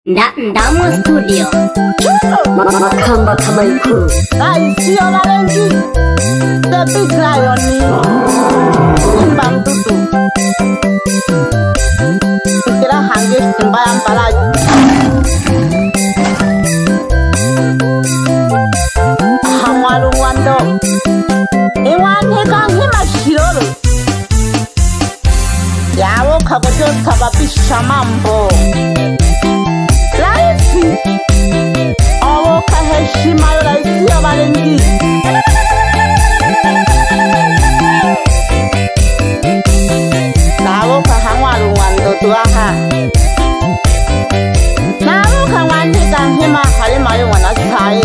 Ndamo Studio Makamba kama ikulu Sio Valenzi The Big Lion Simba mtutu Kira hangi simba yang palaju Hamaru wando Iwan hekang hima shiroro Yawo kagojo sababisha mambo Raisi Owo kaheshima yo raisi ya Valenzi Nawo kahangwaru wando tuaha Nawo kangwani kanghima harima yo wanasai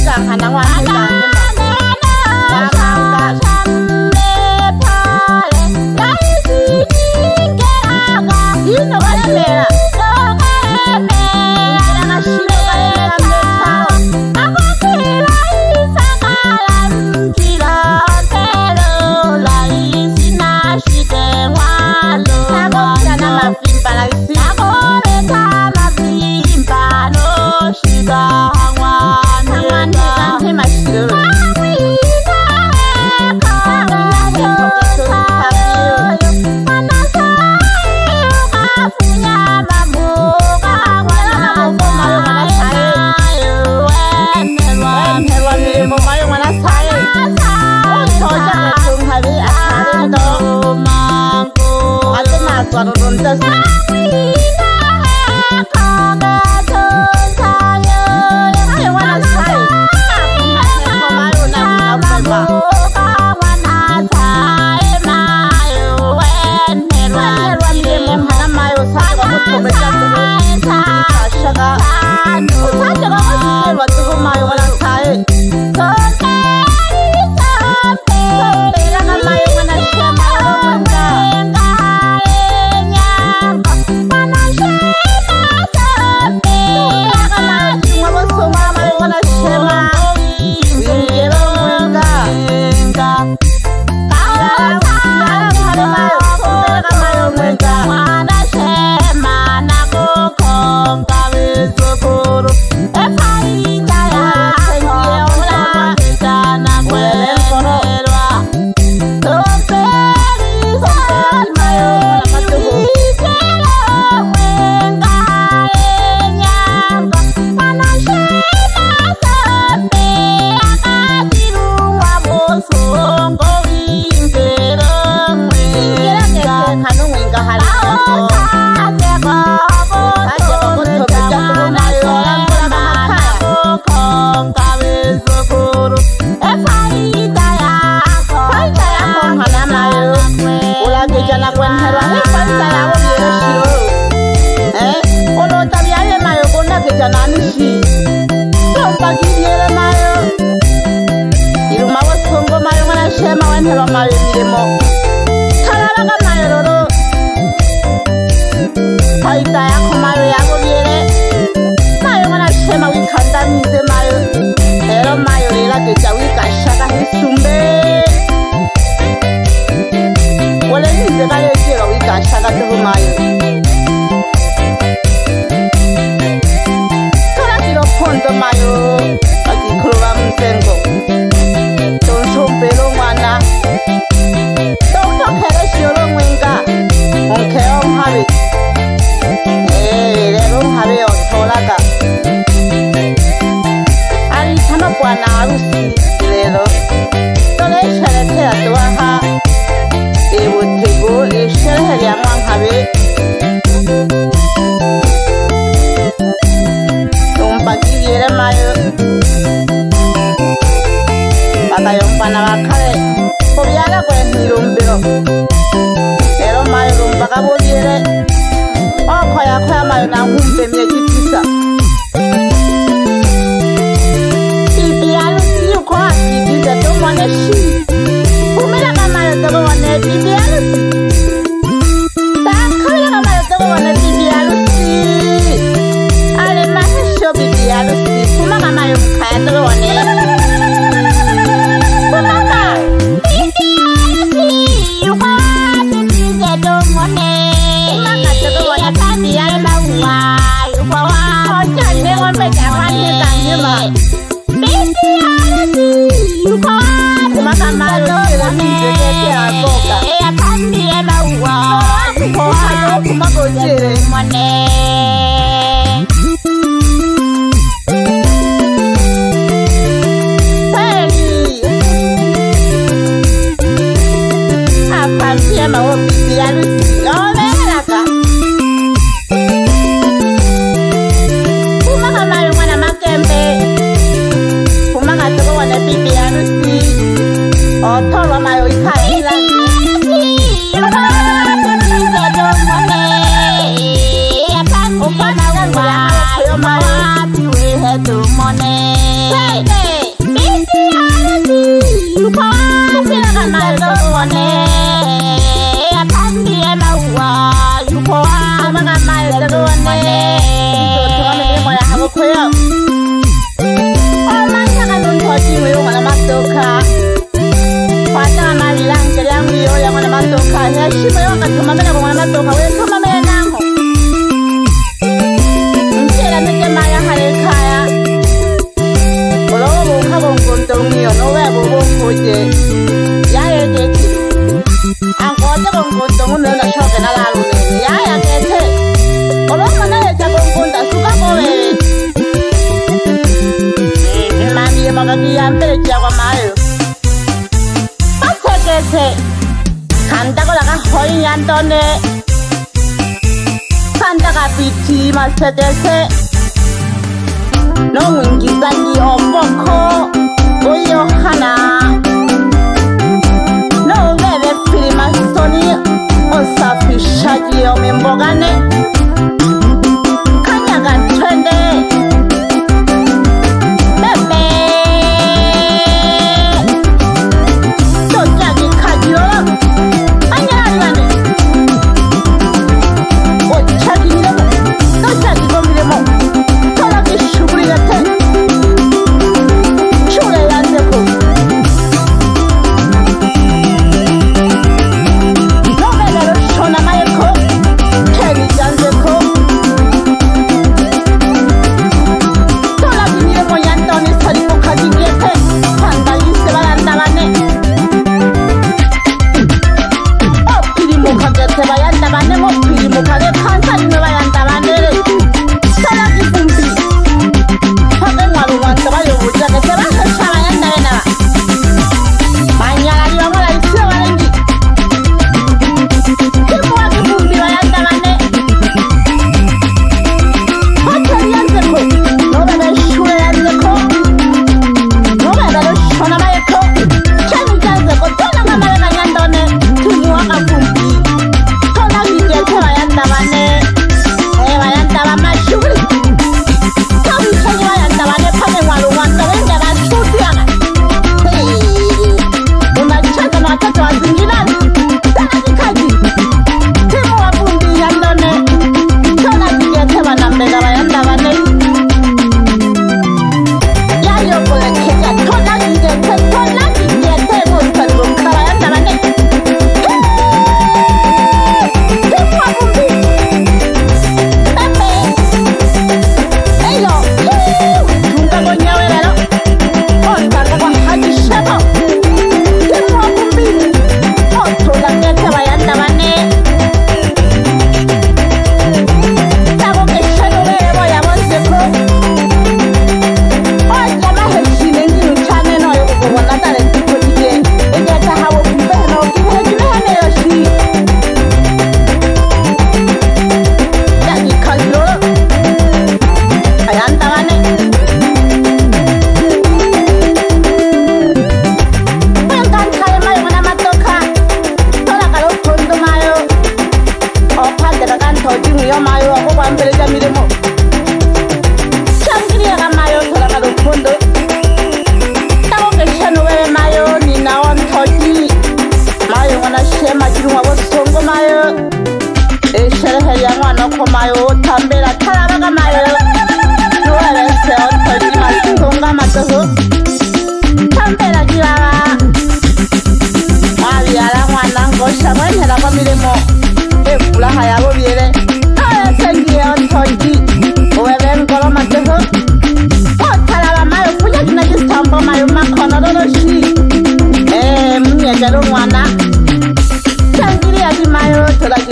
Hangwan hangwan hangwan hangwan hangwan hangwan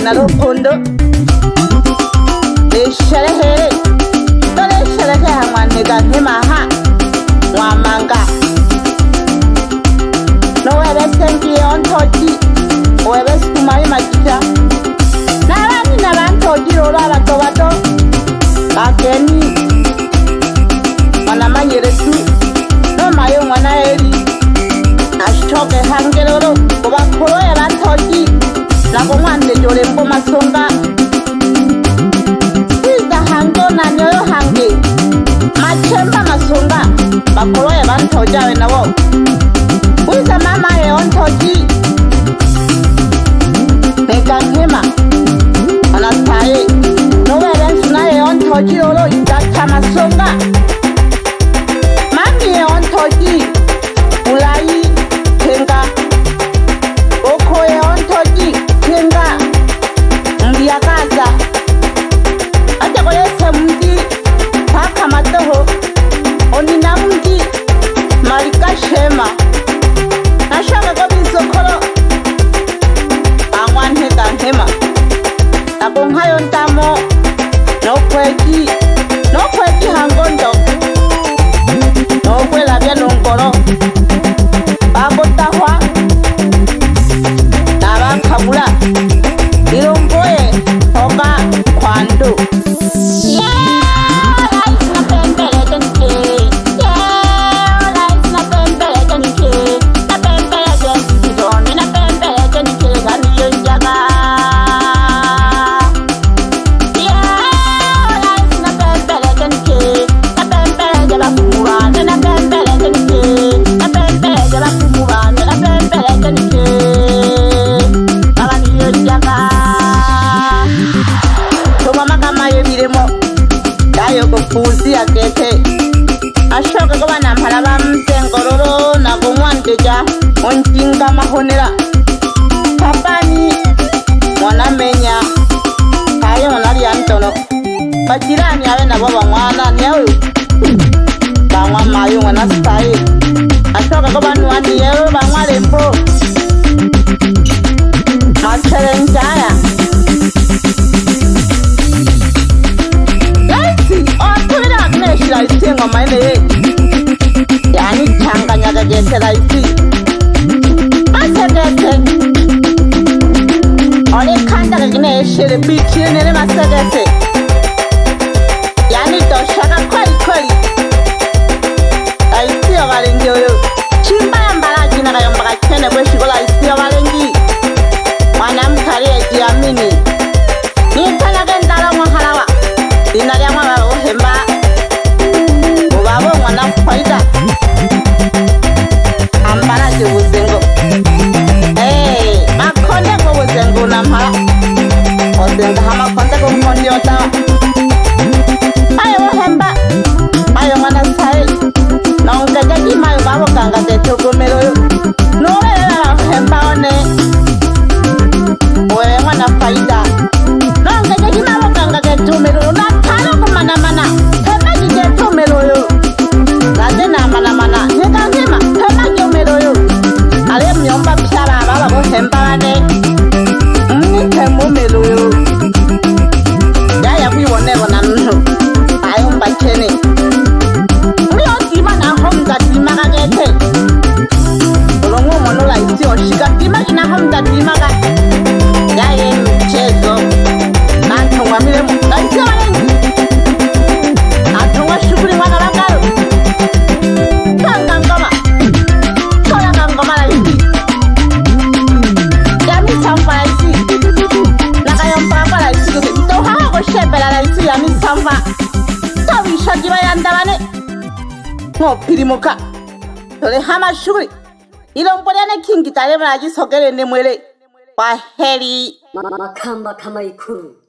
na rukundo nesherehere toresherehe hamwanega nkemaha mwamanga nowebesengiye ontoki owebesikumayo majita n'abandi n'abantoki lolo abato bato bakeni mwana manyeresu nomayo mwana eri ashitoke hangelolo kubakoloya bantoki nako mwanejole mbo masonga kwiza hange nanyoyo hange machemba masonga bakoloya bantoki awe nabo kwiza mama ye ontoki neka nkema anataye nowerensu ye ontoki lolo igata masonga mami ye ontoki ulayi kenga oko ye ontoki kenga mbiyakaza atekolese mdi paka matoho onina mdi marika shema nashoka ko bizokolo bangwanheka nkema nabonhayo ntamo nokweki hangondo nokwelabya nongolo bakotahwa nabakabula ilomboye oka kwando kufuzi akete ashoka kuba nampala bamsengololo nagomwandeja onjinga mahonera papani mwanamenya kaye monalya ntono bajirani abe nabo bamwana niyawe bamwa mayo mwana sitaye ashoka kuba nwaniyewe bamwa lembo maserenjaya laisi ngoma ile yani changanya gete laisi masegete ole kanda gine shere bichi nene masegete yani doshaka kweli laisi obalengi oyo chimba yambala jina ga yambaka kene bwe shigo laisi obalengi mwanamkali ejiamini ni kana gendala mwahalawa dinalya mwa ohemba faida ambaraje buzengo makonde ko buzengo nampara ozenga hama konde ko kondi ota ayo hemba ayo mana sai nonga jadi mayo babo kanga te togomero no era hemba one oe mana faida nonga jadi mayo kanga te togomero na tano ko mana hemba je togomero mana neka nkema hema nyomeroyo ale myomba pyala baba bo hembane nike mumeroyo ya kuibonero na nno ayo mbachene uyo tima na homza tima kagete olongo mono la isi oshika tima ina homza tima ka ya ye mchezo natungwa milemo kaisi walengi natungwa shukuri mwana bakaro ngopirimuka tole hama shughuli ilomboliane kingi tale mlaji sogele ne mwele kwa heri makamba kama Ikulu.